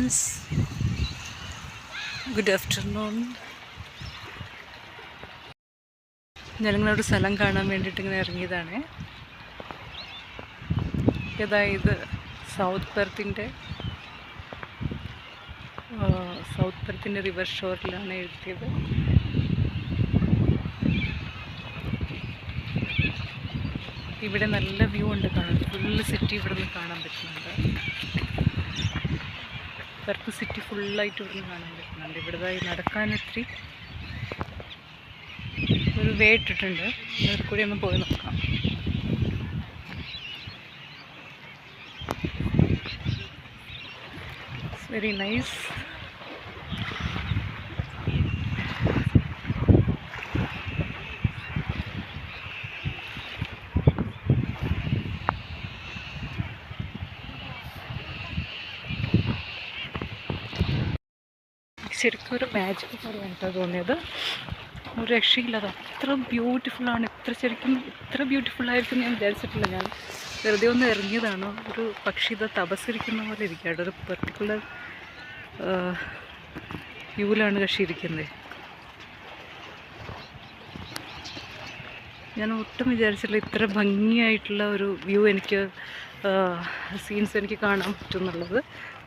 Friends, good afternoon. ഞാനിങ്ങനെ ഒരു സ്ഥലം കാണാൻ വേണ്ടിയിട്ട് ഇങ്ങനെ ഇറങ്ങിയതാണ്. അതായത് സൗത്ത് പെർത്തിൻ്റെ റിവർ ഷോറിലാണ് എഴുതിയത്. ഇവിടെ നല്ല വ്യൂ ഉണ്ട് കാണാൻ. ഫുള്ള് സിറ്റി ഇവിടെ നിന്ന് കാണാൻ പറ്റുന്നുണ്ട്. പെർത്ത് സിറ്റി ഫുള്ളായിട്ട് ഇവിടെ നിന്ന് കാണാൻ പറ്റുന്നുണ്ട്. ഇവിടെ നടക്കാൻ ഒത്തിരി ഒരു വേ ഇട്ടിട്ടുണ്ട്. അതിൽ കൂടി ഒന്ന് പോയി നോക്കാം. It's very nice. ശരിക്കും ഒരു മാജിക് പോലെയാണ് കേട്ടോ തോന്നിയത്. ഒരു രക്ഷയില്ലാതെ അത്ര ബ്യൂട്ടിഫുള്ളാണ്. ഇത്ര ബ്യൂട്ടിഫുള്ളായിരിക്കും ഞാൻ വിചാരിച്ചിട്ടില്ല. ഞാൻ വെറുതെ ഒന്ന് ഇറങ്ങിയതാണ്. ഒരു പക്ഷി ഇത് തപസ്സരിക്കുന്ന പോലെ ഇരിക്കുകയാണ്. ഒരു പെർട്ടിക്കുലർ വ്യൂവിലാണ് കക്ഷി ഇരിക്കുന്നത്. ഞാൻ ഒട്ടും വിചാരിച്ചില്ല ഇത്ര ഭംഗിയായിട്ടുള്ള ഒരു വ്യൂ സീൻസ് എനിക്ക് കാണാൻ പറ്റും എന്നുള്ളത്.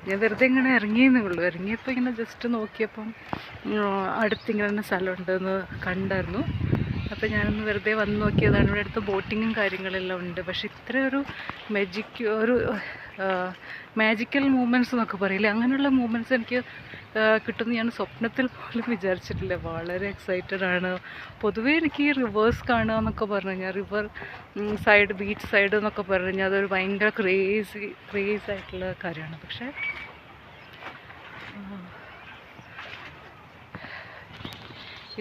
ഞാൻ വെറുതെ ഇങ്ങനെ ഇറങ്ങിയെന്നേ ഉള്ളൂ. ഇറങ്ങിയപ്പോൾ ഇങ്ങനെ ജസ്റ്റ് നോക്കിയപ്പം അടുത്തിങ്ങനെ സ്ഥലമുണ്ടെന്ന് കണ്ടായിരുന്നു. അപ്പോൾ ഞാനൊന്ന് വെറുതെ വന്ന് നോക്കിയതാണ്. ഇവിടെ അടുത്ത് ബോട്ടിങ്ങും കാര്യങ്ങളെല്ലാം ഉണ്ട്. പക്ഷേ ഇത്ര ഒരു മാജിക്കൽ മൂമെൻറ്റ്സ് എന്നൊക്കെ പറയില്ലേ, അങ്ങനെയുള്ള മൂമെൻറ്റ്സ് എനിക്ക് കിട്ടുമെന്ന് ഞാൻ സ്വപ്നത്തിൽ പോലും വിചാരിച്ചിട്ടില്ല. വളരെ എക്സൈറ്റഡ് ആണ്. പൊതുവേ എനിക്ക് ഈ റിവേഴ്സ് കാണുക എന്നൊക്കെ പറഞ്ഞു കഴിഞ്ഞാൽ, റിവർ സൈഡ്, ബീച്ച് സൈഡ് എന്നൊക്കെ പറഞ്ഞു കഴിഞ്ഞാൽ അതൊരു ഭയങ്കര ക്രേസ് ആയിട്ടുള്ള കാര്യമാണ്. പക്ഷേ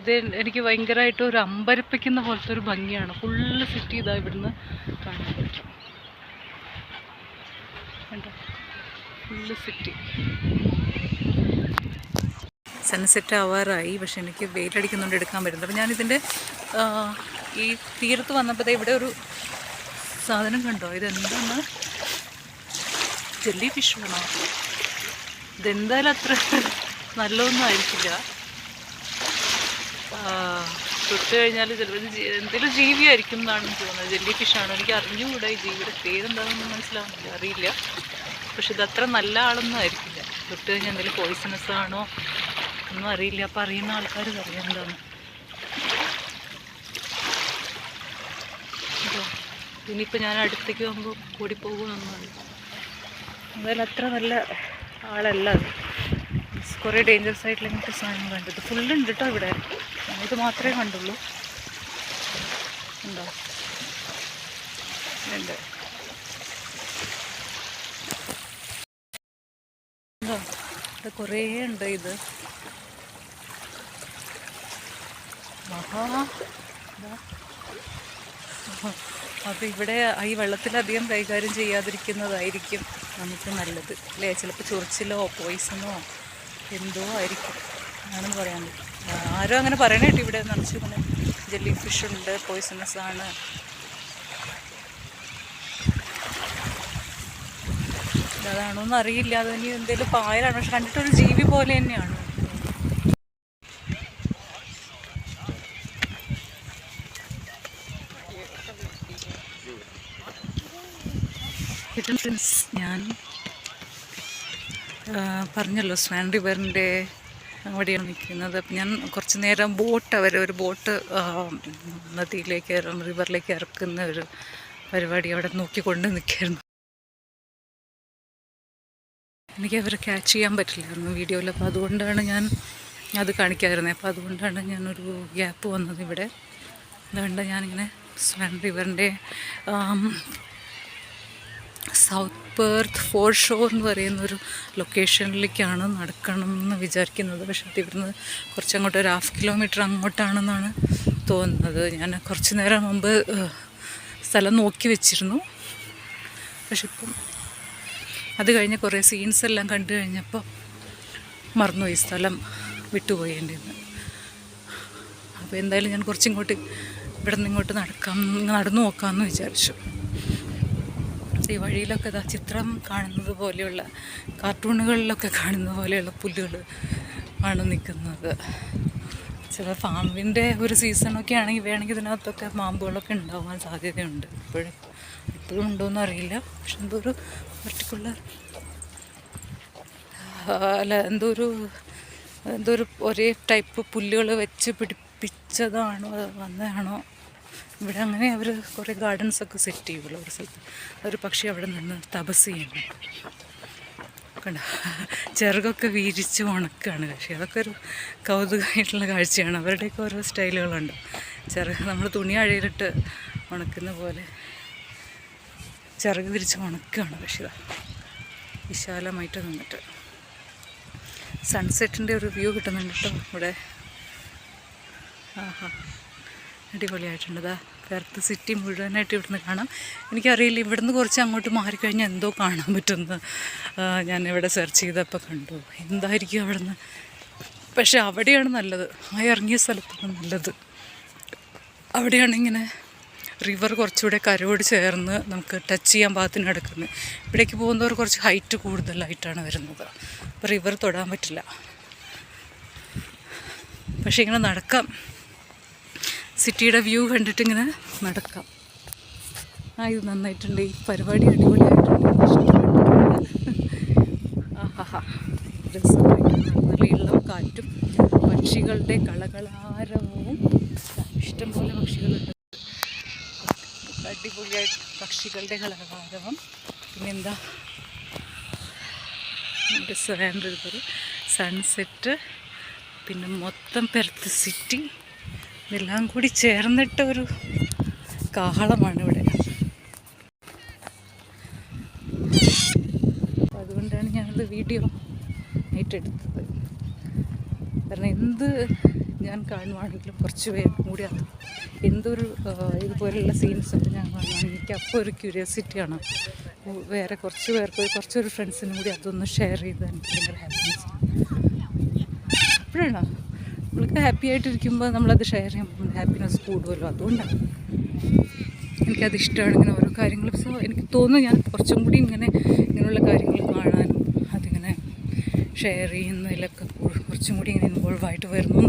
ഇത് എനിക്ക് ഭയങ്കരമായിട്ട് ഒരു അമ്പരപ്പിക്കുന്ന പോലത്തെ ഒരു ഭംഗിയാണ്. ഫുള്ള് സിറ്റി ഇതാ ഇവിടുന്ന് കാണാൻ പറ്റും. കണ്ടോ, ഫുള്ള് സിറ്റി. സൺസെറ്റ് ആവാറായി. പക്ഷെ എനിക്ക് വെയിലടിക്കുന്നുണ്ട്, എടുക്കാൻ പറ്റുന്നത്. അപ്പം ഞാനിതിൻ്റെ ഈ തീരത്ത് വന്നപ്പോൾ ഇവിടെ ഒരു സാധനം കണ്ടോ. ഇതെന്താണ്? ജെല്ലി ഫിഷ് വേണോ? ഇതെന്തായാലും അത്ര നല്ലതൊന്നും ആയിരിക്കില്ല. തൊട്ട് കഴിഞ്ഞാൽ ചിലപ്പോൾ എന്തെങ്കിലും ജീവിയായിരിക്കും എന്നാണ് തോന്നുന്നത്. ജെല്ലി ഫിഷാണോ എനിക്ക് അറിഞ്ഞുകൂടാ. ഈ ജീവിയുടെ പേരെന്താണെന്ന് മനസ്സിലാവുന്നില്ല, അറിയില്ല. പക്ഷെ ഇതത്ര നല്ല ആളൊന്നും ആയിരിക്കില്ല. തൊട്ട് കഴിഞ്ഞാൽ എന്തെങ്കിലും പോയിസണസ് ആണോ ഒന്നും അറിയില്ല. അപ്പം അറിയുന്ന ആൾക്കാർ അറിയാം എന്താണ്. ഇനിയിപ്പോൾ ഞാൻ അടുത്തേക്ക് പോകുമ്പോൾ കൂടിപ്പോകുമെന്നൊന്നും എന്തായാലും അത്ര നല്ല ആളല്ല അത്. കുറേ ഡേഞ്ചറസ് ആയിട്ടുള്ള ഇങ്ങനത്തെ സാധനം കണ്ടത് ഫുള്ളുണ്ട് കേട്ടോ ഇവിടെ. ഇത് മാത്രമേ കണ്ടുള്ളൂ. ഉണ്ടോ? ഉണ്ട്. ഉണ്ടോ? ഇത് കുറേ ഉണ്ട്. ഇത് അപ്പോൾ ഇവിടെ ഈ വെള്ളത്തിലധികം കൈകാര്യം ചെയ്യാതിരിക്കുന്നതായിരിക്കും നമുക്ക് നല്ലത് അല്ലേ? ചിലപ്പോൾ ചൊറിച്ചിലോ പോയിസണോ എന്തോ ആയിരിക്കും ആണെന്ന് പറയാൻ പറ്റും. ആരും അങ്ങനെ പറയണേ കേട്ടോ. ഇവിടെ നിറച്ച് ഇങ്ങനെ ജെല്ലി ഫിഷ് ഉണ്ട്, പോയിസണസ് ആണ്. അതാണോന്ന് അറിയില്ല. അതിന് എന്തെങ്കിലും പായലാണ്. പക്ഷെ കണ്ടിട്ടൊരു ജീവി പോലെ തന്നെയാണ്. ഞാൻ പറഞ്ഞല്ലോ സ്വാൻ റിവറിൻ്റെ അവിടെയാണ് നിൽക്കുന്നത്. അപ്പം ഞാൻ കുറച്ച് നേരം ഒരു ബോട്ട് നദിയിലേക്ക് റിവറിലേക്ക് ഇറക്കുന്ന ഒരു പരിപാടി അവിടെ നോക്കിക്കൊണ്ട് നിൽക്കായിരുന്നു. എനിക്ക് അവരെ ക്യാച്ച് ചെയ്യാൻ പറ്റില്ലായിരുന്നു വീഡിയോയിൽ. അപ്പോൾ അതുകൊണ്ടാണ് ഞാൻ അത് കാണിക്കാതിരുന്നത്. അപ്പോൾ അതുകൊണ്ടാണ് ഞാനൊരു ഗ്യാപ്പ് വന്നത് ഇവിടെ. അതുകൊണ്ട് ഞാനിങ്ങനെ സ്വാൻ റിവറിൻ്റെ സൗത്ത് പെർത്ത് ഫോർ ഷോർ എന്ന് പറയുന്നൊരു ലൊക്കേഷനിലേക്കാണ് നടക്കണം എന്ന് വിചാരിക്കുന്നത്. പക്ഷേ അത് ഇവിടുന്ന് കുറച്ചങ്ങോട്ട് ഒരു 1/2 കിലോമീറ്റർ അങ്ങോട്ടാണെന്നാണ് തോന്നുന്നത്. ഞാൻ കുറച്ച് നേരം മുമ്പ് സ്ഥലം നോക്കി വെച്ചിരുന്നു. പക്ഷെ ഇപ്പം അത് കഴിഞ്ഞ് കുറേ സീൻസ് എല്ലാം കണ്ടു കഴിഞ്ഞപ്പോൾ മറന്നുപോയി, സ്ഥലം വിട്ടുപോയേണ്ടിന്ന്. അപ്പോൾ എന്തായാലും ഞാൻ കുറച്ചിങ്ങോട്ട് ഇവിടെ നിന്ന് ഇങ്ങോട്ട് നടന്നു നോക്കാമെന്ന് വിചാരിച്ചു. ഈ വഴിയിലൊക്കെ ഇതാ ചിത്രം കാണുന്നത് പോലെയുള്ള കാർട്ടൂണുകളിലൊക്കെ കാണുന്ന പോലെയുള്ള പുല്ലുകൾ ആണ് നിൽക്കുന്നത്. ചില പാമ്പിൻ്റെ ഒരു സീസണൊക്കെ ആണെങ്കിൽ വേണമെങ്കിൽ ഇതിനകത്തൊക്കെ പാമ്പുകളൊക്കെ ഉണ്ടാവാൻ സാധ്യതയുണ്ട്. ഇപ്പോഴും ഉണ്ടോയെന്ന് അറിയില്ല. പക്ഷെ എന്തോ ഒരു പർട്ടിക്കുലർ എന്തോ ഒരു ഒരേ ടൈപ്പ് പുല്ലുകൾ വെച്ച് പിടിപ്പിച്ചതാണോ വന്നതാണോ. ഇവിടെ അങ്ങനെ അവർ കുറേ ഗാർഡൻസൊക്കെ സെറ്റ് ചെയ്യുമല്ലോ ഒരു സ്ഥലത്ത്. ഒരു പക്ഷി അവിടെ നിന്ന് തപസ് ചെയ്യുന്നു കണ്ട. ചിറകൊക്കെ വീരിച്ച് ഉണക്കുകയാണ് പക്ഷേ അതൊക്കെ ഒരു കൗതുകമായിട്ടുള്ള കാഴ്ചയാണ്. അവരുടെയൊക്കെ ഓരോ സ്റ്റൈലുകളുണ്ട്. ചിറക് നമ്മൾ തുണി അഴയിലിട്ട് ഉണക്കുന്ന പോലെ ചിറക് വിരിച്ച് ഉണക്കുകയാണ്. പക്ഷേ ഇതാ വിശാലമായിട്ട് നിന്നിട്ട് സൺസെറ്റിൻ്റെ ഒരു വ്യൂ കിട്ടുന്നുണ്ട് കേട്ടോ ഇവിടെ. അടിപൊളിയായിട്ടുണ്ട്. ഇതാ പെർത്ത് സിറ്റി മുഴുവനായിട്ട് ഇവിടുന്ന് കാണാം. എനിക്കറിയില്ല, ഇവിടുന്ന് കുറച്ച് അങ്ങോട്ട് മാറിക്കഴിഞ്ഞാൽ എന്തോ കാണാൻ പറ്റുമെന്ന് ഞാൻ ഇവിടെ സെർച്ച് ചെയ്തപ്പോൾ കണ്ടു. എന്തായിരിക്കും അവിടുന്ന്. പക്ഷെ അവിടെയാണ് നല്ലത്, ആ ഇറങ്ങിയ സ്ഥലത്താണ് നല്ലത്. അവിടെയാണ് ഇങ്ങനെ റിവർ കുറച്ചുകൂടെ കരയോട് ചേർന്ന് നമുക്ക് ടച്ച് ചെയ്യാൻ പാകത്തിന് കിടക്കുന്നത്. ഇവിടേക്ക് പോകുന്നവർ കുറച്ച് ഹൈറ്റ് കൂടുതലായിട്ടാണ് വരുന്നത്. അപ്പോൾ റിവർ തൊടാൻ പറ്റില്ല. പക്ഷേ ഇങ്ങനെ നടക്കാം, സിറ്റിയുടെ വ്യൂ കണ്ടിട്ട് ഇങ്ങനെ നടക്കാം. ഇത് നന്നായിട്ടുണ്ട്. ഈ പരിപാടി അടിപൊളിയായിട്ടുണ്ട്. രസമായിട്ടുണ്ട്. നല്ല ഇളം കാറ്റും പക്ഷികളുടെ കളകളാരവും. ഇഷ്ടംപോലെ പക്ഷികളുണ്ട്. അടിപൊളിയായിട്ട് പക്ഷികളുടെ കളകളാരവം. പിന്നെന്താ റിവർ, സൺസെറ്റ്, പിന്നെ മൊത്തം പെർത്ത് സിറ്റി, ഇതെല്ലാം കൂടി ചേർന്നിട്ട് ഒരു കാഹളമാണ് ഇവിടെ. അപ്പം അതുകൊണ്ടാണ് ഞാനത് വീഡിയോ ആയിട്ടെടുത്തത്. കാരണം എന്ത് ഞാൻ കാണുവാണെങ്കിലും കുറച്ച് പേർക്കും കൂടി അത് എന്തൊരു ഇതുപോലെയുള്ള സീൻസൊക്കെ ഞാൻ കാണുകയാണെങ്കിൽ എനിക്ക് അപ്പോൾ ഒരു ക്യൂരിയോസിറ്റിയാണ്. വേറെ കുറച്ചൊരു ഫ്രണ്ട്സിനും കൂടി അതൊന്ന് ഷെയർ ചെയ്താൽ എനിക്ക് ഭയങ്കര ഹാപ്പിനെസ്. അപ്പോഴാണോ നമ്മൾക്ക് ഹാപ്പി ആയിട്ടിരിക്കുമ്പോൾ നമ്മളത് ഷെയർ ചെയ്യുമ്പോൾ ഹാപ്പിനെസ് കൂടുമല്ലോ. അതുകൊണ്ടാണ് എനിക്കത് ഇഷ്ടമാണ് ഇങ്ങനെ ഓരോ കാര്യങ്ങളും. സോ എനിക്ക് തോന്നുന്നു ഞാൻ കുറച്ചും കൂടി ഇങ്ങനെയുള്ള കാര്യങ്ങൾ കാണാനും അതിങ്ങനെ ഷെയർ ചെയ്യുന്നതിലൊക്കെ കുറച്ചും കൂടി ഇങ്ങനെ ഇൻവോൾവായിട്ട് വരുന്നു.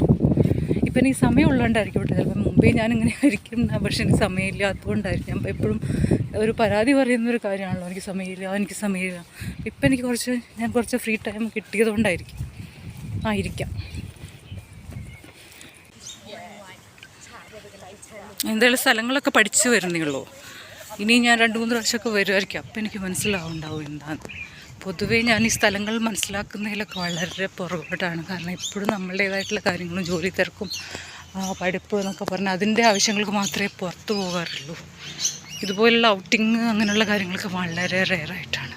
ഇപ്പം എനിക്ക് സമയം ഉള്ളതുകൊണ്ടായിരിക്കും കേട്ടോ. ചിലപ്പോൾ മുമ്പേ ഞാനിങ്ങനെ ആയിരിക്കും, പക്ഷെ എനിക്ക് സമയമില്ലാത്തതുകൊണ്ടായിരിക്കും. ഞാൻ എപ്പോഴും ഒരു പരാതി പറയുന്നൊരു കാര്യമാണല്ലോ, എനിക്ക് സമയമില്ല. ഇപ്പം ഞാൻ കുറച്ച് ഫ്രീ ടൈം കിട്ടിയതുകൊണ്ടായിരിക്കാം. എന്തായാലും സ്ഥലങ്ങളൊക്കെ പഠിച്ചു വരുന്നേ ഉള്ളൂ. ഇനി ഞാൻ 2-3 പ്രാവശ്യമൊക്കെ വരുമായിരിക്കും. അപ്പം എനിക്ക് മനസ്സിലാവുണ്ടാവും എന്താണെന്ന്. പൊതുവേ ഞാൻ ഈ സ്ഥലങ്ങൾ മനസ്സിലാക്കുന്നതിലൊക്കെ വളരെ പുറകോട്ടാണ്. കാരണം എപ്പോഴും നമ്മളുടേതായിട്ടുള്ള കാര്യങ്ങളും ജോലി തിരക്കും പഠിപ്പ് എന്നൊക്കെ പറഞ്ഞാൽ അതിൻ്റെ ആവശ്യങ്ങൾക്ക് മാത്രമേ പുറത്ത് പോകാറുള്ളൂ. ഇതുപോലുള്ള ഔട്ടിങ് അങ്ങനെയുള്ള കാര്യങ്ങളൊക്കെ വളരെ റെയറായിട്ടാണ്.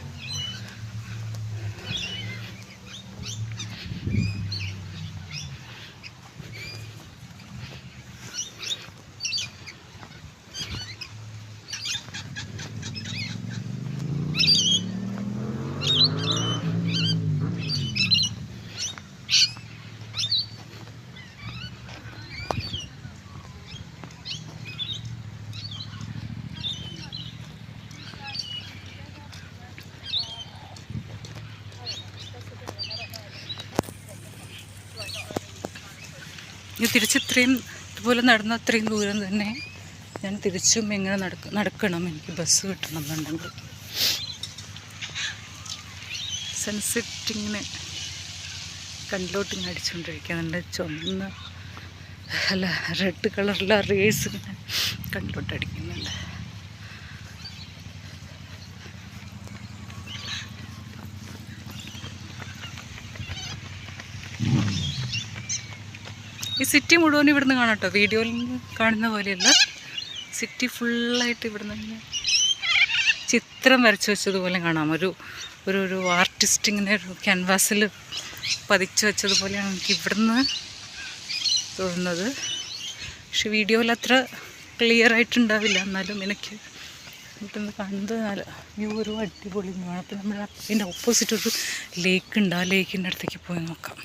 തിരിച്ചിത്രയും ഇതുപോലെ നടന്ന അത്രയും ദൂരം തന്നെ ഞാൻ തിരിച്ചും എങ്ങനെ നടക്കണം, എനിക്ക് ബസ് കിട്ടണം എന്നുണ്ടെങ്കിൽ. സൺസെറ്റ് ഇങ്ങനെ കണ്ടിലോട്ടിങ്ങനെ അടിച്ചുകൊണ്ടിരിക്കുന്നുണ്ട്. ചുവന്ന റെഡ് കളറിലെ റേസ് ഇങ്ങനെ കണ്ടിലോട്ടടിക്കുന്നുണ്ട്. ഈ സിറ്റി മുഴുവൻ ഇവിടുന്ന് കാണാം കേട്ടോ. വീഡിയോയിൽ കാണുന്ന പോലെയല്ല, സിറ്റി ഫുള്ളായിട്ട് ഇവിടുന്ന് ഇങ്ങനെ ചിത്രം വരച്ച് വെച്ചതുപോലെ കാണാം. ഒരു ആർട്ടിസ്റ്റ് ഇങ്ങനെ ഒരു ക്യാൻവാസിൽ പതിച്ച് വെച്ചതുപോലെയാണ് എനിക്ക് ഇവിടുന്ന് തോന്നുന്നത്. പക്ഷെ വീഡിയോയിൽ അത്ര ക്ലിയർ ആയിട്ടുണ്ടാവില്ല. എന്നാലും എനിക്ക് ഇവിടുന്ന് കണ്ട് നല്ല വ്യൂ ഒരു അടിപൊളി വ്യൂ ആണ്. അപ്പോൾ നമ്മൾ അതിൻ്റെ ഓപ്പോസിറ്റ് ഒരു ലേക്ക് ഉണ്ട്. ആ ലേക്കിൻ്റെ അടുത്തേക്ക് പോയി നോക്കാം.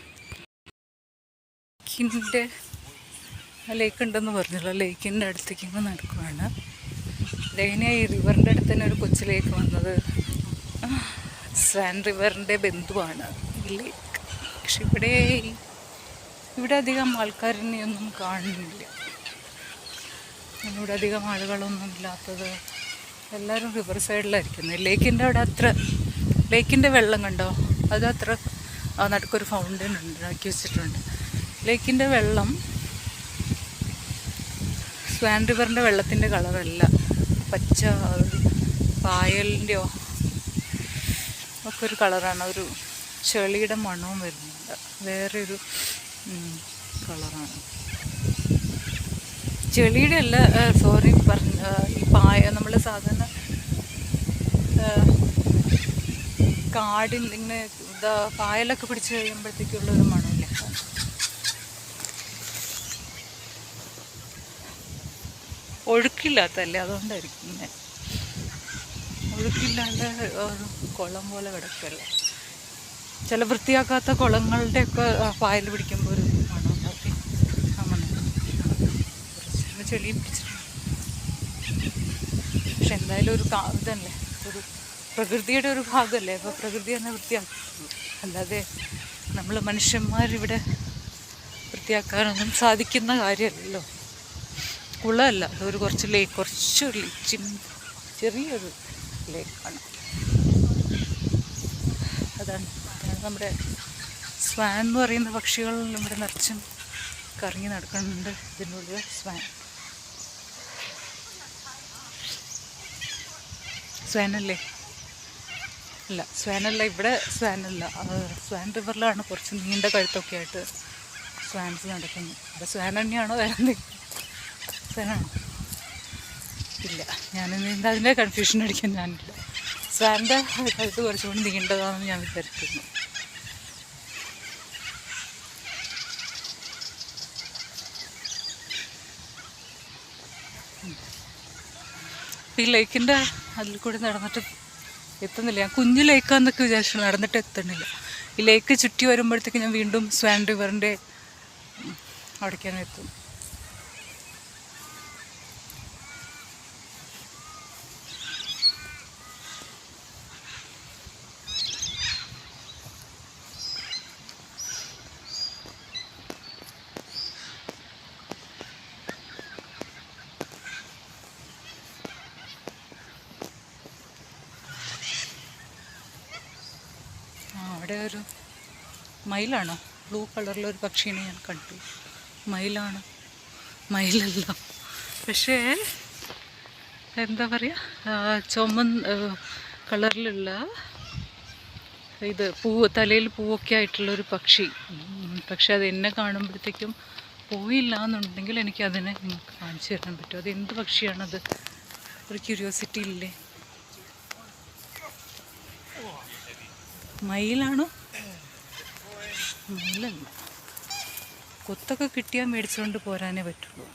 ലേക്ക് ഉണ്ടെന്ന് പറഞ്ഞല്ലോ. ലേക്കിൻ്റെ അടുത്തേക്ക് ഇങ്ങനെ നടക്കുകയാണ്. ഇതെങ്ങനെയാണ് ഈ റിവറിൻ്റെ അടുത്ത് തന്നെ ഒരു കൊച്ചു ലേക്ക് വന്നത്? സ്വാൻ റിവറിൻ്റെ ബന്ധുവാണ് ഈ ലേക്ക്. പക്ഷെ ഇവിടെ അധികം ആൾക്കാരിനെയൊന്നും കാണുന്നില്ല. ഇവിടെ അധികം ആളുകളൊന്നും ഇല്ലാത്തത്, എല്ലാവരും റിവർ സൈഡിലായിരിക്കുന്നത്. ലേക്കിൻ്റെ വെള്ളം കണ്ടോ? അതത്ര നടുക്കൊരു ഫൗണ്ടൻ ഉണ്ടാക്കി വെച്ചിട്ടുണ്ട്. ലേക്കിൻ്റെ വെള്ളം സ്വാൻ റിവറിൻ്റെ വെള്ളത്തിൻ്റെ കളറല്ല, പച്ച പായലിൻ്റെയോ ഒക്കെ ഒരു കളറാണ്. ഒരു ചെളിയുടെ മണവും വരുന്നുണ്ട്, വേറെ ഒരു കളറാണ്. ചെളിയുടെ അല്ല, സോറി ഈ നമ്മൾ സാധാരണ കാടിൽ ഇങ്ങനെ പായലൊക്കെ പിടിച്ച് കഴിയുമ്പോഴത്തേക്കുള്ളൊരു മണമില്ല. ഒഴുക്കില്ലാത്തല്ലേ, അതുകൊണ്ടായിരിക്കും. ഒഴുക്കില്ലാണ്ട് കുളം പോലെ കിടക്കല്ലേ. ചില വൃത്തിയാക്കാത്ത കുളങ്ങളുടെയൊക്കെ പായൽ പിടിക്കുമ്പോൾ ഒരു മണം ഉണ്ടാവും. ആ മണം ചെളിയും പിടിച്ചിട്ടുണ്ട്. പക്ഷെ എന്തായാലും ഒരു ഇതല്ലേ, ഒരു പ്രകൃതിയുടെ ഒരു ഭാഗമല്ലേ. അപ്പോൾ പ്രകൃതി തന്നെ വൃത്തിയാക്കുന്നു, അല്ലാതെ നമ്മൾ മനുഷ്യന്മാരിവിടെ വൃത്തിയാക്കാനൊന്നും സാധിക്കുന്ന കാര്യമല്ലല്ലോ. കുളമല്ല, അതൊരു കുറച്ചൊരു ചെറിയൊരു ലേക്കാണ്. അതാണ് നമ്മുടെ സ്വാൻ എന്ന് പറയുന്ന പക്ഷികൾ ഇവിടെ നിറച്ചും കറങ്ങി നടക്കുന്നുണ്ട്. ഇതിനുള്ളിൽ സ്വാനല്ലേ? അല്ല, സ്വാനല്ല, ഇവിടെ സ്വാനല്ല. സ്വാൻ റിവറിലാണ് കുറച്ച് നീണ്ട കഴുത്തൊക്കെ ആയിട്ട് സ്വാൻസ് നടക്കുന്നത്. അപ്പോൾ സ്വാൻ തന്നെയാണോ വേറെ എന്തെങ്കിലും സ്വാനാണോ? ഇല്ല, ഞാനിന്ന് അതിൻ്റെ കൺഫ്യൂഷൻ അടിക്കാൻ ഞാനില്ല. സ്വാൻ്റെ കഴുത്ത് കുറച്ചുകൂടി നീണ്ടതാണെന്ന് ഞാൻ വിചാരിക്കുന്നു. ഈ ലേക്കിൻ്റെ അതിൽ കൂടി നടന്നിട്ട് എത്തുന്നില്ല. ഞാൻ കുഞ്ഞു ലേക്കാന്നൊക്കെ വിചാരിച്ചു, നടന്നിട്ട് എത്തുന്നില്ല. ഈ ലേക്ക് ചുറ്റി വരുമ്പോഴത്തേക്ക് ഞാൻ വീണ്ടും സ്വാൻ റിവറിൻ്റെ അവിടേക്കാണ് എത്തും. അവിടെ ഒരു മയിലാണോ, ബ്ലൂ കളറിലൊരു പക്ഷീനെ ഞാൻ കണ്ടു. മയിലല്ല, പക്ഷേ എന്താ പറയുക, ചുമന്ന കളറിലുള്ള തലയിൽ പൂവൊക്കെ ആയിട്ടുള്ളൊരു പക്ഷി. പക്ഷെ അത് എന്നെ കാണുമ്പോഴത്തേക്കും പോയില്ല എന്നുണ്ടെങ്കിൽ എനിക്കതിനെ നിങ്ങൾക്ക് കാണിച്ചു തരാൻ പറ്റും. അതെന്ത് പക്ഷിയാണത്? ഒരു ക്യൂരിയോസിറ്റി ഇല്ലേ? മയിലാണോ? മയിലല്ല. കൊത്തൊക്കെ കിട്ടിയാൽ മേടിച്ചുകൊണ്ട് പോരാനേ പറ്റുള്ളൂ.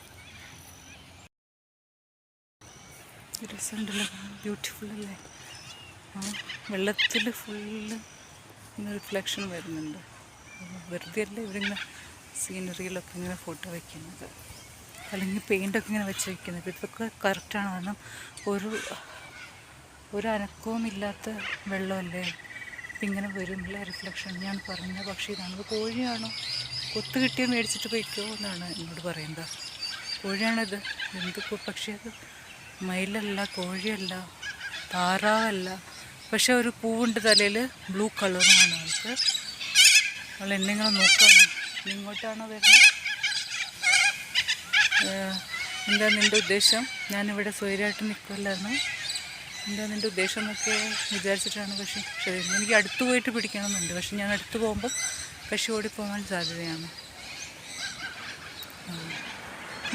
രസമുണ്ടല്ലോ, ബ്യൂട്ടിഫുൾ അല്ലേ? വെള്ളത്തിൽ ഫുള്ള് ഇങ്ങനെ റിഫ്ലക്ഷൻ വരുന്നുണ്ട്. വെറുതെ അല്ല ഇവരിങ്ങനെ സീനറിയിലൊക്കെ ഇങ്ങനെ ഫോട്ടോ വയ്ക്കുന്നത്, അല്ലെങ്കിൽ പെയിൻ്റൊക്കെ ഇങ്ങനെ വെച്ച് വയ്ക്കുന്നത്. ഇതൊക്കെ കറക്റ്റാണ്, കാരണം ഒരു അനക്കവും ഇല്ലാത്ത വെള്ളമല്ലേ, ഇങ്ങനെ വരുന്നില്ല റിഫ്ലക്ഷൻ. ഞാൻ പറഞ്ഞ പക്ഷി ഇതാണ്. കോഴിയാണോ? കൊത്ത് കിട്ടിയാൽ മേടിച്ചിട്ട് പോയിക്കോ എന്നാണ് എന്നോട് പറയുന്നത്. കോഴിയാണിത്. എന്ത് പക്ഷി അത്? മയിലല്ല, കോഴിയല്ല, താറാവല്ല. പക്ഷെ ഒരു പൂവുണ്ട് തലയിൽ, ബ്ലൂ കളറുമാണ് അവൾക്ക്. അവൾ എന്നെങ്കിലും നോക്കുകയാണോ? ഇങ്ങോട്ടാണോ വരുന്നത്? എന്താ നിൻ്റെ ഉദ്ദേശം? ഞാനിവിടെ സ്വൈര്യമായിട്ട് നിൽക്കില്ലായിരുന്നു. എന്താ നിൻ്റെ ഉദ്ദേശം എന്നൊക്കെ വിചാരിച്ചിട്ടാണ്. പക്ഷേ ശരി, എനിക്ക് അടുത്ത് പോയിട്ട് പിടിക്കണമെന്നുണ്ട്. പക്ഷെ ഞാൻ അടുത്ത് പോകുമ്പോൾ പക്ഷി ഓടിപ്പോകാൻ സാധ്യതയാണ്.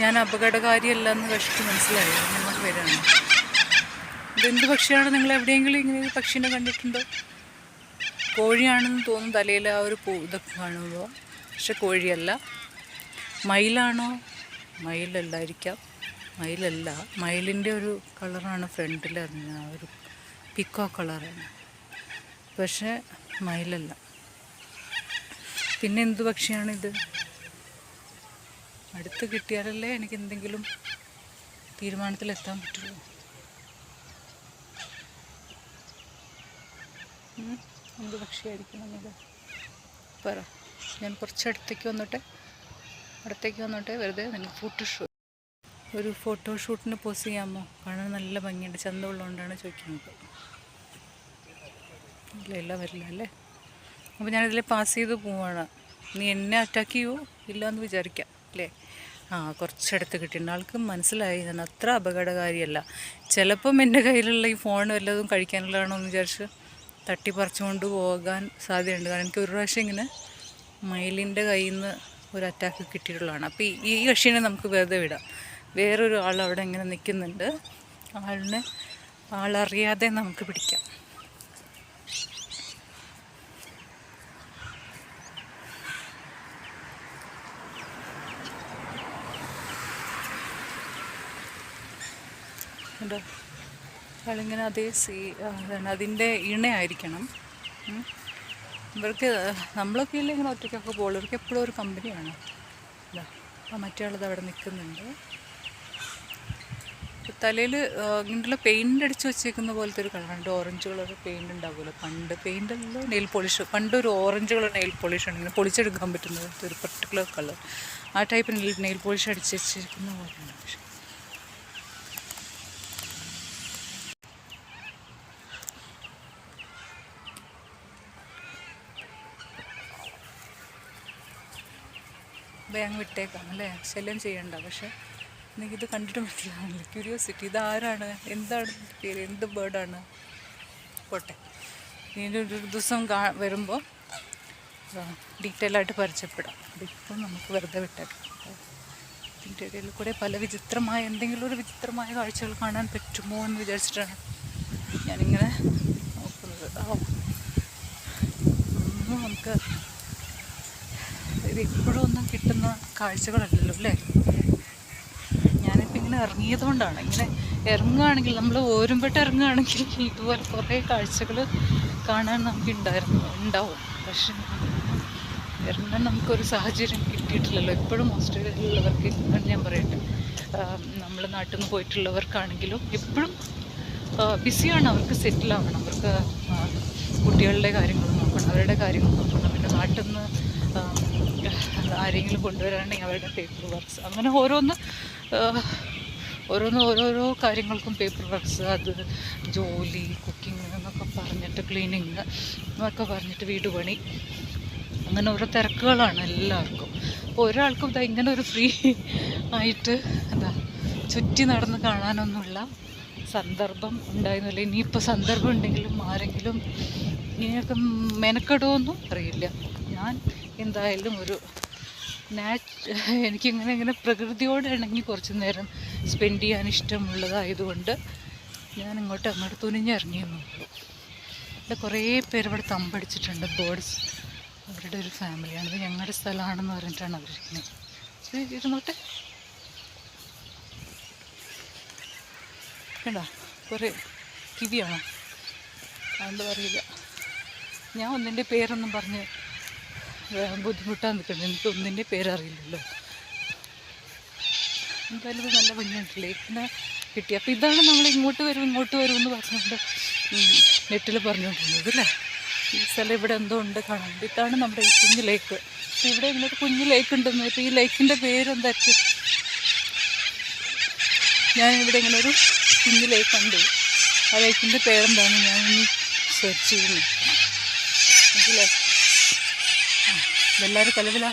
ഞാൻ അപകടകാരിയല്ല എന്ന് കഷിക്ക് മനസ്സിലായി. ഞങ്ങൾക്ക് വരാണ്. ഇതെന്ത് പക്ഷിയാണ്? നിങ്ങൾ എവിടെയെങ്കിലും ഇങ്ങനെ പക്ഷീനെ കണ്ടിട്ടുണ്ടോ? കോഴിയാണെന്ന് തോന്നും, തലയിൽ ആ ഒരു ഇതൊക്കെ കാണുമ്പോൾ. പക്ഷെ കോഴിയല്ല. മയിലാണോ? മയിലല്ലായിരിക്കാം. മയിലല്ല, മയിലിൻ്റെ ഒരു കളറാണ് ഫ്രണ്ടിൽ അറിഞ്ഞ ഒരു പിക്കോ കളറാണ്. പക്ഷേ മയിലല്ല. പിന്നെ എന്ത് പക്ഷിയാണിത്? അടുത്ത് കിട്ടിയാലല്ലേ എനിക്ക് എന്തെങ്കിലും തീരുമാനത്തിലെത്താൻ പറ്റുള്ളൂ. എന്ത് പക്ഷിയായിരിക്കണം ഇത് പറ. ഞാൻ കുറച്ച് അടുത്തേക്ക് വന്നോട്ടെ വെറുതെ നിങ്ങൾക്ക് ഒരു ഫോട്ടോഷൂട്ടിന് പോസ് ചെയ്യാമോ? കാണാൻ നല്ല ഭംഗിയുണ്ട്. ചന്തമുള്ളതുകൊണ്ടാണ് ചോദിക്കുന്നത്. ഇല്ല വരില്ല അല്ലേ? അപ്പോൾ ഞാനിതിൽ പാസ് ചെയ്ത് പോവാണ്. നീ എന്നെ അറ്റാക്ക് ചെയ്യുമോ? ഇല്ലയെന്ന് വിചാരിക്കാം അല്ലേ? കുറച്ചടുത്ത് കിട്ടിയിട്ടുണ്ട്. ആൾക്ക് മനസ്സിലായി ഞാൻ അത്ര അപകടകാരിയല്ല. ചിലപ്പം എൻ്റെ കയ്യിലുള്ള ഈ ഫോൺ വല്ലതും കഴിക്കാനുള്ളതാണോ എന്ന് വിചാരിച്ച് തട്ടിപ്പറിച്ചുകൊണ്ട് പോകാൻ സാധ്യതയുണ്ട്. കാരണം എനിക്ക് ഒരു പ്രാവശ്യം ഇങ്ങനെ മയിലിൻ്റെ കയ്യിൽ നിന്ന് ഒരു അറ്റാക്ക് കിട്ടിയിട്ടുള്ളതാണ്. അപ്പോൾ ഈ കക്ഷീനെ നമുക്ക് വെറുതെ വിടാം. വേറൊരു ആൾ അവിടെ ഇങ്ങനെ നിൽക്കുന്നുണ്ട്. ആളറിയാതെ നമുക്ക് പിടിക്കാം. ഉണ്ടോ? ആളിങ്ങനെ അതിൻ്റെ ഇണയായിരിക്കണം. ഇവർക്ക് നമ്മളൊക്കെ ഇല്ല ഇങ്ങനെ ഒറ്റയ്ക്കൊക്കെ പോകുള്ളൂ. ഇവർക്ക് എപ്പോഴും ഒരു കമ്പനിയാണ്. മറ്റേ ആളത് അവിടെ നിൽക്കുന്നുണ്ട്. തലയിൽ ഇങ്ങനെയുള്ള പെയിൻ്റ് അടിച്ച് വെച്ചേക്കുന്ന പോലത്തെ ഒരു കളറുണ്ട്. ഓറഞ്ച് കളർ പെയിൻ്റ് ഉണ്ടാകുമല്ലോ പണ്ട്. പെയിൻ്റല്ലോ നെയിൽ പോളിഷ്. പണ്ടൊരു ഓറഞ്ച് കളർ നെയിൽ പോളിഷാണ് ഇങ്ങനെ പൊളിച്ചെടുക്കാൻ പറ്റുന്നത്. ഒരു പർട്ടിക്കുലർ കളർ. ആ ടൈപ്പ് നെയിൽ പോളിഷ് അടിച്ച് വെച്ചിരിക്കുന്ന പോലെയുണ്ട്. പക്ഷേ അങ്ങ് വിട്ടേക്കാം അല്ലേ? ശല്യം ചെയ്യണ്ട. പക്ഷേ എനിക്കിത് കണ്ടിട്ട് മനസ്സിലാവില്ല. ക്യൂരിയോസിറ്റി. ഇതാരാണ്? എന്താണ് പേര്? എന്ത് ബേർഡാണ്? പോട്ടെ. ഇനി ഒരു ദിവസം വരുമ്പോൾ ഡീറ്റെയിൽ ആയിട്ട് പരിചയപ്പെടാം. അതിപ്പോൾ നമുക്ക് വെറുതെ വിട്ടേക്കാം. ഇതിൻ്റെ ഇടയിൽ കൂടെ എന്തെങ്കിലും ഒരു വിചിത്രമായ കാഴ്ചകൾ കാണാൻ പറ്റുമോ എന്ന് വിചാരിച്ചിട്ടാണ് ഞാനിങ്ങനെ നോക്കുന്നത്. നമുക്ക് ഇത് എപ്പോഴും ഒന്നും കിട്ടുന്ന കാഴ്ചകളല്ലല്ലോ അല്ലേ? ഞാനിപ്പോൾ ഇങ്ങനെ ഇറങ്ങിയതുകൊണ്ടാണ്. ഇങ്ങനെ ഇറങ്ങുകയാണെങ്കിൽ നമ്മൾ ഓരുമ്പെട്ട് ഇറങ്ങുകയാണെങ്കിൽ ഇതുപോലെ കുറേ കാഴ്ചകൾ കാണാൻ നമുക്ക് ഉണ്ടാവും. പക്ഷെ ഇറങ്ങാൻ നമുക്കൊരു സാഹചര്യം കിട്ടിയിട്ടില്ലല്ലോ. എപ്പോഴും ഓസ്ട്രേലിയയിലുള്ളവർക്ക് ഞാൻ പറയട്ടെ, നമ്മൾ നാട്ടിൽ നിന്ന് പോയിട്ടുള്ളവർക്കാണെങ്കിലും എപ്പോഴും ബിസിയാണ്. അവർക്ക് സെറ്റിലാവണം, അവർക്ക് കുട്ടികളുടെ കാര്യങ്ങൾ നോക്കണം, അവരുടെ കാര്യങ്ങൾ നോക്കണം. പിന്നെ നാട്ടിൽ നിന്ന് ആരെങ്കിലും കൊണ്ടുവരാണെങ്കിൽ അവരുടെ പേപ്പർ വർക്ക്സ്, അങ്ങനെ ഓരോരോ കാര്യങ്ങൾക്കും പേപ്പർ വർക്ക്സ്, അത് ജോലി, കുക്കിംഗ് എന്നൊക്കെ പറഞ്ഞിട്ട്, ക്ലീനിങ് എന്നൊക്കെ പറഞ്ഞിട്ട്, വീട് പണി, അങ്ങനെ ഓരോ തിരക്കുകളാണ് എല്ലാവർക്കും. അപ്പോൾ ഒരാൾക്കും ഇങ്ങനെ ഒരു ഫ്രീ ആയിട്ട് ചുറ്റി നടന്ന് കാണാനൊന്നുമുള്ള സന്ദർഭം ഉണ്ടായിരുന്നില്ല. ഇനിയിപ്പോൾ സന്ദർഭം ഉണ്ടെങ്കിലും ആരെങ്കിലും ഇങ്ങനെയൊക്കെ മെനക്കെടുമൊന്നും അറിയില്ല. ഞാൻ എന്തായാലും എനിക്കിങ്ങനെ പ്രകൃതിയോട് ഇണങ്ങി കുറച്ച് നേരം സ്പെൻഡ് ചെയ്യാൻ ഇഷ്ടമുള്ളതായതുകൊണ്ട് ഞാൻ അങ്ങോട്ട് തുനിഞ്ഞിറങ്ങിയെന്നുള്ളൂ. ഇവിടെ കുറേ പേര് ഇവിടെ തമ്പടിച്ചിട്ടുണ്ട്. ബേർഡ്സ് അവരുടെ ഒരു ഫാമിലിയാണ്. ഇത് ഞങ്ങളുടെ സ്ഥലമാണെന്ന് പറഞ്ഞിട്ടാണ് അവരിരിക്കുന്നത്. ഇരുന്നോട്ടെ. കണ്ടോ കുറേ കിവിയാണോ അതുകൊണ്ട് പറയില്ല. ഞാൻ ഒന്നിൻ്റെ പേരൊന്നും പറഞ്ഞ് ബുദ്ധിമുട്ടാൻ നിൽക്കുന്നത്. എനിക്ക് ഒന്നിൻ്റെ പേരറിയില്ലല്ലോ. എന്തായാലും ഇത് നല്ല ഭംഗിയുണ്ട്. ലേക്കിനെ കിട്ടി. അപ്പോൾ ഇതാണ് നമ്മൾ ഇങ്ങോട്ട് വരും എന്ന് പറഞ്ഞുകൊണ്ട് നെറ്റിൽ പറഞ്ഞുകൊണ്ടിരുന്നത് അല്ലേ? ഈ സ്ഥലം ഇവിടെ എന്തോ ഉണ്ട് കാണാൻ. ഇതാണ് നമ്മുടെ ഈ കുഞ്ഞു ലേക്ക്. അപ്പോൾ ഇവിടെ ഇങ്ങനൊരു കുഞ്ഞു ലേക്ക് ഉണ്ടെന്ന്. ഇപ്പോൾ ഈ ലേക്കിൻ്റെ പേരെന്തായിരിക്കും? ഞാനിവിടെ ഇങ്ങനെ ഒരു കുഞ്ഞു ലേക്ക് കണ്ടു. ആ ലേക്കിൻ്റെ പേരെന്താണെന്ന് ഞാനിനി സെർച്ച് ചെയ്ത് നോക്കണം. മനസ്സിലായി? ഇതെല്ലാവരും കലവില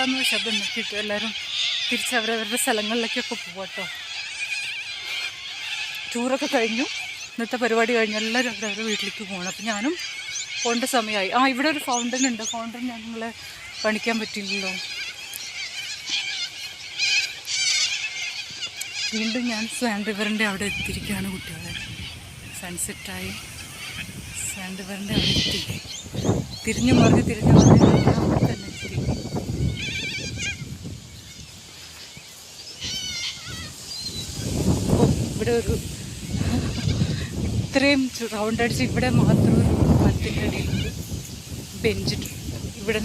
എന്ന് ശബ്ദം നോക്കിയിട്ട് എല്ലാവരും തിരിച്ച് അവരവരുടെ സ്ഥലങ്ങളിലേക്കൊക്കെ പോവാട്ടോ. ടൂറൊക്കെ കഴിഞ്ഞു, ഇന്നത്തെ പരിപാടി കഴിഞ്ഞു, എല്ലാവരും അവരവരുടെ വീട്ടിലേക്ക് പോകണം. അപ്പം ഞാനും പോകേണ്ട സമയമായി. ഇവിടെ ഒരു ഫൗണ്ടൻ ഉണ്ട്. ഫൗണ്ടൻ ഞാൻ നിങ്ങളെ കാണിക്കാൻ പറ്റില്ലല്ലോ. വീണ്ടും ഞാൻ സാൻഡ് റിവറിൻ്റെ അവിടെ എത്തിയിരിക്കുകയാണ് കുട്ടികളെ. സൺസെറ്റായി സാൻഡ് റിവറിൻ്റെ അവിടെ എത്തി. തിരിഞ്ഞു മറിഞ്ഞ് അവിടെ തന്നെ എത്തി. ഇവിടെ ഇത്രയും റൗണ്ട് അടിച്ച് ഇവിടെ മാത്രം ഒരു മരത്തിൻ്റെ അടിയിലൊരു ബെഞ്ചിട്ടുണ്ട്. ഇവിടെ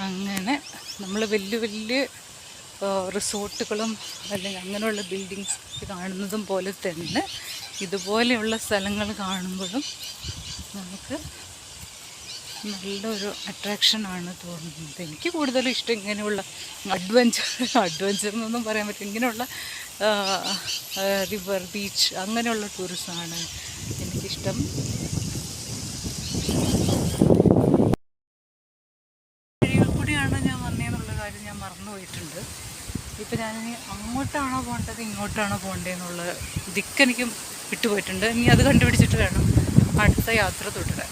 അങ്ങനെ നമ്മൾ വലിയ വലിയ റിസോർട്ടുകളും അല്ലെങ്കിൽ അങ്ങനെയുള്ള ബിൽഡിങ്സ് കാണുന്നതും പോലെ തന്നെ ഇതുപോലെയുള്ള സ്ഥലങ്ങൾ കാണുമ്പോഴും നമുക്ക് നല്ലൊരു അട്രാക്ഷനാണ് തോന്നുന്നത്. എനിക്ക് കൂടുതലും ഇഷ്ടം ഇങ്ങനെയുള്ള അഡ്വഞ്ചർ എന്നൊന്നും പറയാൻ പറ്റില്ല, ഇങ്ങനെയുള്ള റിവർ, ബീച്ച് അങ്ങനെയുള്ള ടൂറിസമാണ് എനിക്കിഷ്ടം. വഴിയിൽ കൂടിയാണ് ഞാൻ വന്നതെന്നുള്ള കാര്യം ഞാൻ മറന്നുപോയിട്ടുണ്ട്. ഇപ്പം ഞാനിനി അങ്ങോട്ടാണോ പോകേണ്ടത് ഇങ്ങോട്ടാണോ പോകേണ്ടതെന്നുള്ള ദിക്കെനിക്ക് വിട്ടുപോയിട്ടുണ്ട്. ഇനി അത് കണ്ടുപിടിച്ചിട്ട് വേണം അടുത്ത യാത്ര തുടരാൻ.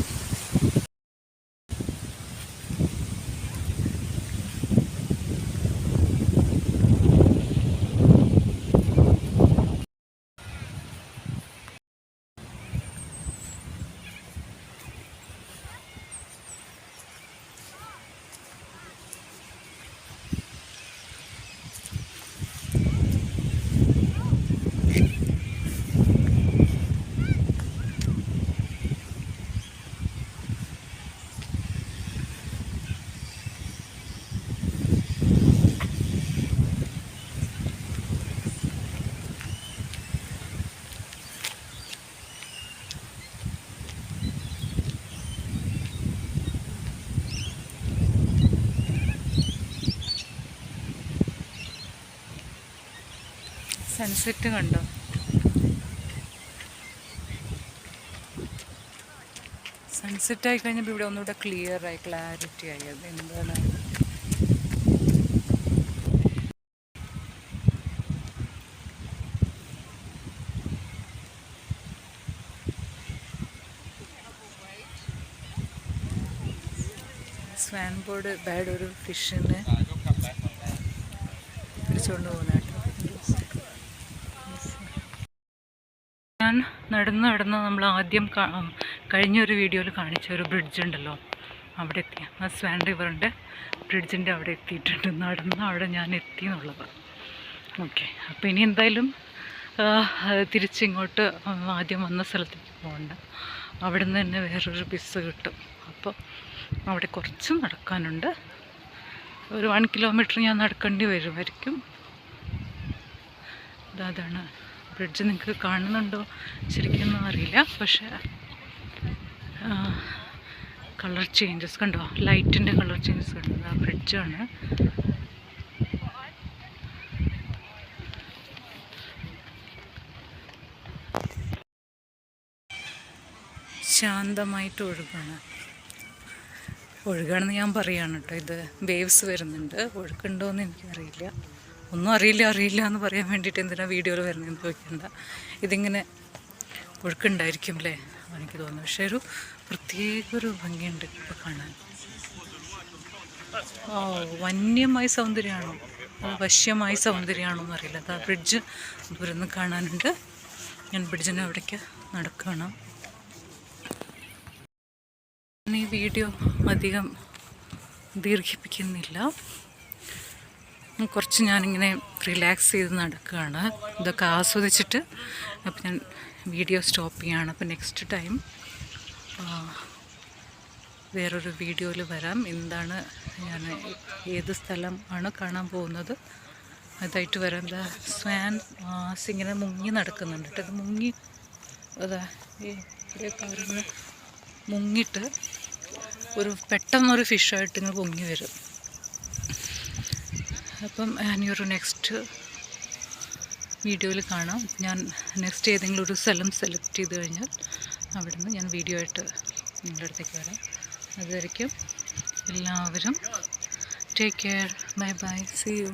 സൺസെറ്റ് കണ്ടോ? സൺസെറ്റ് ആയി കഴിഞ്ഞപ്പോൾ ഇവിടെ ഒന്നുകൂടെ ക്ലിയറായി, ക്ലാരിറ്റി ആയി. അത് എന്താണ് സ്വാൻ ബോർഡ് ബാഡ് ഒരു ഫിഷിനെ പിടിച്ചുകൊണ്ട് പോകുന്ന ഞാൻ നടന്ന് നമ്മൾ ആദ്യം കഴിഞ്ഞൊരു വീഡിയോയിൽ കാണിച്ച ഒരു ബ്രിഡ്ജ് ഉണ്ടല്ലോ, അവിടെ എത്തി. ആ സ്വാൻ റിവറിൻ്റെ ബ്രിഡ്ജിൻ്റെ അവിടെ എത്തിയിട്ടുണ്ട്. നടന്ന് അവിടെ ഞാൻ എത്തി എന്നുള്ളത്. ഓക്കെ, അപ്പോൾ ഇനി എന്തായാലും തിരിച്ചിങ്ങോട്ട് ആദ്യം വന്ന സ്ഥലത്തേക്ക് പോകണ്ട. അവിടെ നിന്ന് തന്നെ വേറൊരു ബസ് കിട്ടും. അപ്പോൾ അവിടെ കുറച്ച് നടക്കാനുണ്ട്. ഒരു 1 കിലോമീറ്റർ ഞാൻ നടക്കേണ്ടി വരുമായിരിക്കും. അതാണ് ബ്രിഡ്ജ്. നിങ്ങൾക്ക് കാണുന്നുണ്ടോ ശരിക്കൊന്നും അറിയില്ല, പക്ഷേ കളർ ചേഞ്ചസ് കണ്ടോ, ലൈറ്റിൻ്റെ കളർ ചേഞ്ചസ് കണ്ടോ? ആ ബ്രിഡ്ജാണ്. ശാന്തമായിട്ട് ഒഴുകാണെന്ന് ഞാൻ പറയുകയാണ് കേട്ടോ. ഇത് വേവ്സ് വരുന്നുണ്ട്. ഒഴുക്കുണ്ടോയെന്ന് എനിക്കറിയില്ല. ഒന്നും അറിയില്ല എന്ന് പറയാൻ വേണ്ടിയിട്ട് എന്തിനാണ് വീഡിയോയിൽ വരുന്നതെന്ന് ചോദിക്കണ്ട. ഇതിങ്ങനെ ഒഴുക്കുണ്ടായിരിക്കും അല്ലേ എനിക്ക് തോന്നുന്നു. പക്ഷേ ഒരു പ്രത്യേക ഒരു ഭംഗിയുണ്ട് ഇപ്പോൾ കാണാൻ. വന്യമായ സൗന്ദര്യമാണോ വശ്യമായ സൗന്ദര്യമാണോ എന്നറിയില്ല. അത് ആ ബ്രിഡ്ജ് ദൂരെ നിന്ന് കാണാനുണ്ട്. ഞാൻ ബ്രിഡ്ജിന് അവിടേക്ക് നടക്കുകയാണ്. ഈ വീഡിയോ അധികം ദീർഘിപ്പിക്കുന്നില്ല. കുറച്ച് ഞാനിങ്ങനെ റിലാക്സ് ചെയ്ത് നടക്കുകയാണ്. ഇതൊക്കെ ആസ്വദിച്ചിട്ട് അപ്പോൾ ഞാൻ വീഡിയോ സ്റ്റോപ്പ് ചെയ്യുകയാണ്. അപ്പോൾ നെക്സ്റ്റ് ടൈം വേറൊരു വീഡിയോയിൽ വരാം. എന്താണ് ഞാൻ ഏത് സ്ഥലം ആണ് കാണാൻ പോകുന്നത് അതായിട്ട് വരാം. എന്താ സ്വാൻസ് ഇങ്ങനെ മുങ്ങി നടക്കുന്നുണ്ട് കേട്ടോ. അത് മുങ്ങി അതാ ഈ മുങ്ങിയിട്ട് പെട്ടെന്നൊരു ഫിഷായിട്ട് ഇങ്ങനെ പൊങ്ങി വരും. അപ്പം ഞാനൊരു നെക്സ്റ്റ് വീഡിയോയിൽ കാണാം. ഞാൻ നെക്സ്റ്റ് ഏതെങ്കിലും ഒരു സ്ഥലം സെലക്ട് ചെയ്ത് കഴിഞ്ഞാൽ അവിടെ നിന്ന് ഞാൻ വീഡിയോ ആയിട്ട് നിങ്ങളുടെ അടുത്തേക്ക് വരാം. അതുവരയ്ക്കും എല്ലാവരും take care, bye bye, see U.